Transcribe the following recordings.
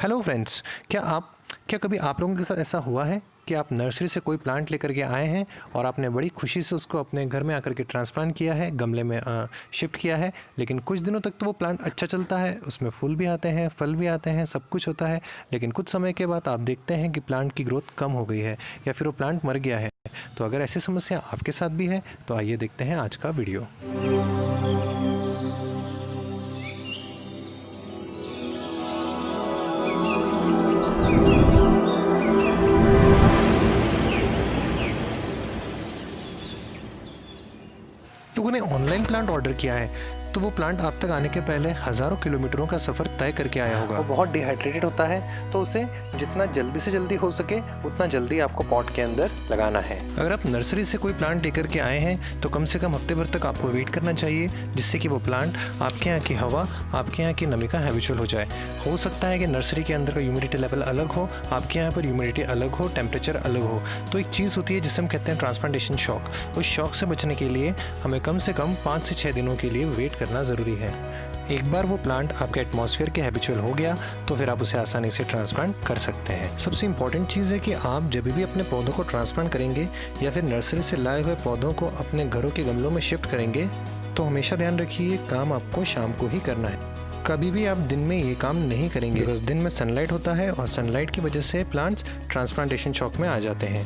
Hello friends. क्या कभी आप लोगों के साथ ऐसा हुआ है कि आप नर्सरी से कोई प्लांट लेकर के आए हैं और आपने बड़ी खुशी से उसको अपने घर में आकर के ट्रांसप्लांट किया है, गमले में शिफ्ट किया है। लेकिन कुछ दिनों तक तो वो प्लांट अच्छा चलता है, उसमें फूल भी आते हैं, फल भी आते हैं, सब कुछ होता है। लेकिन कुछ समय के बाद आप देखते हैं कि प्लांट की ग्रोथ कम हो गई है या फिर वो प्लांट मर गया है। तो अगर ऐसी समस्या आपके साथ भी है तो आइए देखते हैं आज का वीडियो। लोगों ने ऑनलाइन प्लांट ऑर्डर किया है तो वो प्लांट आप तक आने के पहले हजारों किलोमीटरों का सफर तय करके आया होगा। वो बहुत डिहाइड्रेटेड होता है, तो उसे जितना जल्दी से जल्दी हो सके उतना जल्दी आपको पॉट के अंदर लगाना है। अगर आप नर्सरी से कोई प्लांट लेकर के आए हैं तो कम से कम हफ्ते भर तक आपको वेट करना चाहिए, जिससे कि वो प्लांट आपके यहाँ की हवा, आपके यहाँ की नमी का हैबिचुअल हो जाए। हो सकता है कि नर्सरी के अंदर का ह्यूमिडिटी लेवल अलग हो, आपके यहाँ पर ह्यूमिडिटी अलग हो, टेम्परेचर अलग हो। तो एक चीज़ होती है जिसे हम कहते हैं ट्रांसप्लांटेशन शॉक। उस शॉक से बचने के लिए हमें कम से कम 5 से 6 दिनों के लिए वेट करना ज़रूरी है। एक बार वो प्लांट आपके एटमॉस्फेयर के हैबिचुअल हो गया तो फिर आप उसे आसानी से ट्रांसप्लांट कर सकते हैं। सबसे इंपॉर्टेंट चीज़ है कि आप जब भी अपने पौधों को ट्रांसप्लांट करेंगे या फिर नर्सरी से लाए हुए पौधों को अपने घरों के गमलों में शिफ्ट करेंगे तो हमेशा ध्यान रखिए काम आपको शाम को ही करना है। कभी भी आप दिन में ये काम नहीं करेंगे, बिकॉज दिन में सनलाइट होता है और सनलाइट की वजह से प्लांट्स ट्रांसप्लांटेशन शॉक में आ जाते हैं।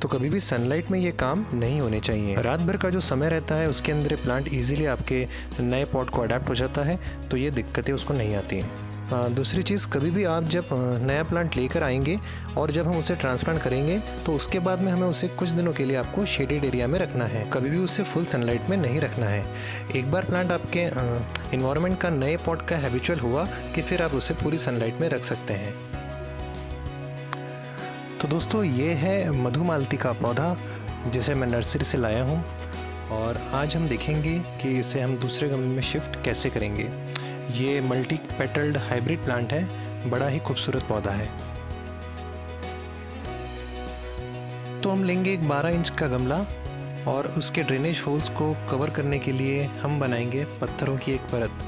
तो कभी भी सनलाइट में ये काम नहीं होने चाहिए। रात भर का जो समय रहता है उसके अंदर प्लांट इजीली आपके नए पॉट को अडेप्ट हो जाता है, तो ये दिक्कतें उसको नहीं आती हैं। दूसरी चीज़, कभी भी आप जब नया प्लांट लेकर आएंगे और जब हम उसे ट्रांसप्लांट करेंगे तो उसके बाद में हमें उसे कुछ दिनों के लिए आपको शेडेड एरिया में रखना है। कभी भी उसे फुल सनलाइट में नहीं रखना है। एक बार प्लांट आपके इन्वायरमेंट का, नए पॉट का हैबिचुअल हुआ कि फिर आप उसे पूरी सनलाइट में रख सकते हैं। तो दोस्तों, ये है मधुमालती का पौधा जिसे मैं नर्सरी से लाया हूँ और आज हम देखेंगे कि इसे हम दूसरे गमले में शिफ्ट कैसे करेंगे। ये मल्टी पेटल्ड हाइब्रिड प्लांट है, बड़ा ही खूबसूरत पौधा है। तो हम लेंगे एक 12 इंच का गमला और उसके ड्रेनेज होल्स को कवर करने के लिए हम बनाएंगे पत्थरों की एक परत।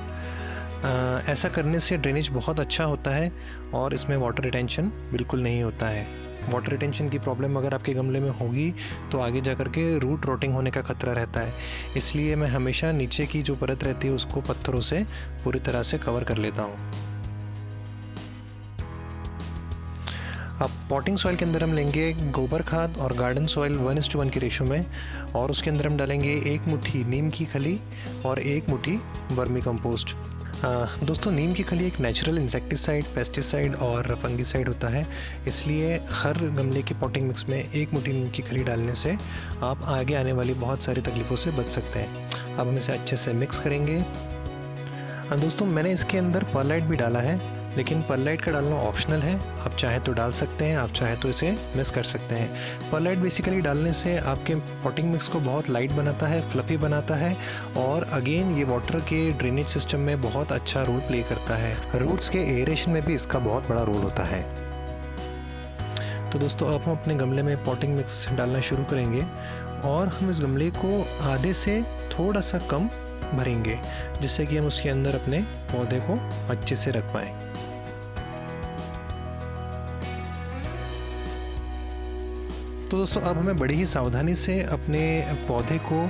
ऐसा करने से ड्रेनेज बहुत अच्छा होता है और इसमें वाटर रिटेंशन बिल्कुल नहीं होता है। वाटर रिटेंशन की प्रॉब्लम अगर आपके गमले में होगी तो आगे जा कर के रूट रोटिंग होने का खतरा रहता है। इसलिए मैं हमेशा नीचे की जो परत रहती है उसको पत्थरों से पूरी तरह से कवर कर लेता हूँ। अब पॉटिंग सॉइल के अंदर हम लेंगे गोबर खाद और गार्डन सॉइल 1:1 की रेशो में, और उसके अंदर हम डालेंगे 1 मुट्ठी नीम की खली और 1 मुट्ठी वर्मी कंपोस्ट। दोस्तों, नीम की खली एक नेचुरल इंसेक्टिसाइड, पेस्टिसाइड और फंगिसाइड होता है, इसलिए हर गमले की पॉटिंग मिक्स में 1 मुट्ठी नीम की खली डालने से आप आगे आने वाली बहुत सारी तकलीफ़ों से बच सकते हैं। अब हम इसे अच्छे से मिक्स करेंगे। दोस्तों, मैंने इसके अंदर परलाइट भी डाला है, लेकिन परलाइट का डालना ऑप्शनल है। आप चाहे तो डाल सकते हैं, आप चाहे तो इसे मिस कर सकते हैं। परलाइट बेसिकली डालने से आपके पॉटिंग मिक्स को बहुत लाइट बनाता है, फ्लफी बनाता है और अगेन ये वाटर के ड्रेनेज सिस्टम में बहुत अच्छा रोल प्ले करता है। रूट्स के एयरेशन में भी इसका बहुत बड़ा रोल होता है। तो दोस्तों, अब हम अपने गमले में पॉटिंग मिक्स डालना शुरू करेंगे और हम इस गमले को आधे से थोड़ा सा कम भरेंगे, जिससे कि हम उसके अंदर अपने पौधे को अच्छे से रख पाएं। तो दोस्तों, अब हमें बड़ी ही सावधानी से अपने पौधे को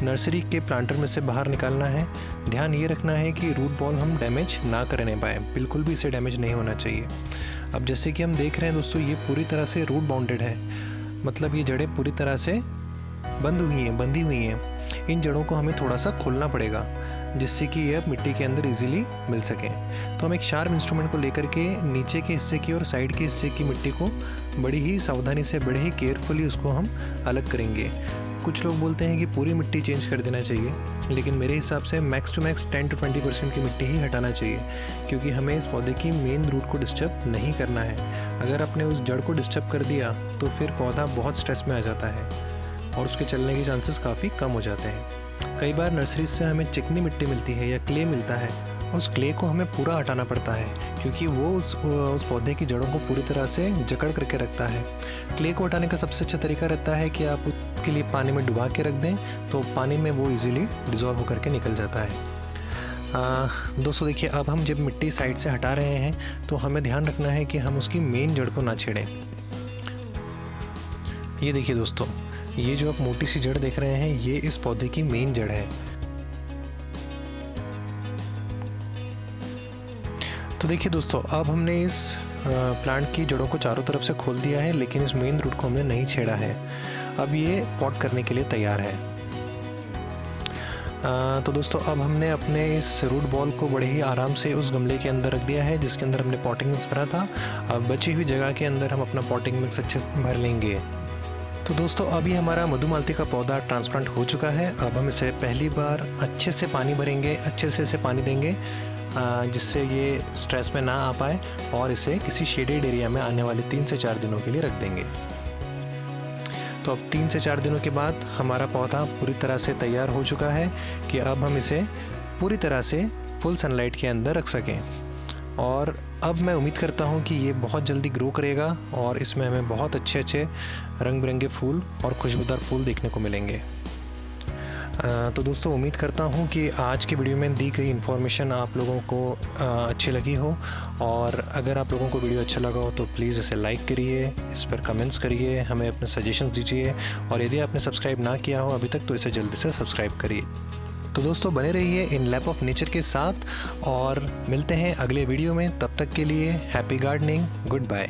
नर्सरी के प्लांटर में से बाहर निकालना है। ध्यान ये रखना है कि रूट बॉल हम डैमेज ना करने पाए, बिल्कुल भी इसे डैमेज नहीं होना चाहिए। अब जैसे कि हम देख रहे हैं दोस्तों, ये पूरी तरह से रूट बाउंडेड है, मतलब ये जड़ें पूरी तरह से बंधी हुई हैं। इन जड़ों को हमें थोड़ा सा खोलना पड़ेगा, जिससे कि ये अब मिट्टी के अंदर इजीली मिल सके। तो हम एक शार्प इंस्ट्रूमेंट को लेकर के नीचे के हिस्से की और साइड के हिस्से की मिट्टी को बड़ी ही सावधानी से, बड़े ही केयरफुली उसको हम अलग करेंगे। कुछ लोग बोलते हैं कि पूरी मिट्टी चेंज कर देना चाहिए, लेकिन मेरे हिसाब से मैक्स टू मैक्स 10 to 20% की मिट्टी ही हटाना चाहिए, क्योंकि हमें इस पौधे की मेन रूट को डिस्टर्ब नहीं करना है। अगर आपने उस जड़ को डिस्टर्ब कर दिया तो फिर पौधा बहुत स्ट्रेस में आ जाता है और उसके चलने के चांसेस काफ़ी कम हो जाते हैं। कई बार नर्सरी से हमें चिकनी मिट्टी मिलती है या क्ले मिलता है, उस क्ले को हमें पूरा हटाना पड़ता है, क्योंकि वो उस पौधे की जड़ों को पूरी तरह से जकड़ करके रखता है। क्ले को हटाने का सबसे अच्छा तरीका रहता है कि आप उसके लिए पानी में डुबा के रख दें, तो पानी में वो इजीली डिज़ोल्व होकर के निकल जाता है। दोस्तों देखिए, अब हम जब मिट्टी साइड से हटा रहे हैं तो हमें ध्यान रखना है कि हम उसकी मेन जड़ को ना छेड़ें। ये देखिए दोस्तों, ये जो आप मोटी सी जड़ देख रहे हैं, ये इस पौधे की मेन जड़ है। तो देखिए दोस्तों, अब हमने इस प्लांट की जड़ों को चारों तरफ से खोल दिया है, लेकिन इस मेन रूट को हमने नहीं छेड़ा है। अब ये पॉट करने के लिए तैयार है। तो दोस्तों, अब हमने अपने इस रूट बॉल को बड़े ही आराम से उस गमले के अंदर रख दिया है जिसके अंदर हमने पॉटिंग मिक्स भरा था। अब बची हुई जगह के अंदर हम अपना पॉटिंग मिक्स अच्छे से भर लेंगे। तो दोस्तों, अभी हमारा मधुमालती का पौधा ट्रांसप्लांट हो चुका है। अब हम इसे पहली बार अच्छे से पानी भरेंगे, अच्छे से इसे पानी देंगे जिससे ये स्ट्रेस में ना आ पाए, और इसे किसी शेडेड एरिया में आने वाले 3 से 4 दिनों के लिए रख देंगे। तो अब 3 से 4 दिनों के बाद हमारा पौधा पूरी तरह से तैयार हो चुका है कि अब हम इसे पूरी तरह से फुल सनलाइट के अंदर रख सकें। और अब मैं उम्मीद करता हूँ कि ये बहुत जल्दी ग्रो करेगा और इसमें हमें बहुत अच्छे अच्छे रंग बिरंगे फूल और खुशबूदार फूल देखने को मिलेंगे। तो दोस्तों, उम्मीद करता हूँ कि आज की वीडियो में दी गई इन्फॉर्मेशन आप लोगों को अच्छी लगी हो। और अगर आप लोगों को वीडियो अच्छा लगा हो तो प्लीज़ इसे लाइक करिए, इस पर कमेंट्स करिए, हमें अपने सजेशंस दीजिए, और यदि आपने सब्सक्राइब ना किया हो अभी तक तो इसे जल्दी से सब्सक्राइब करिए। तो दोस्तों, बने रहिए इन लैप ऑफ नेचर के साथ और मिलते हैं अगले वीडियो में। तब तक के लिए हैप्पी गार्डनिंग, गुड बाय।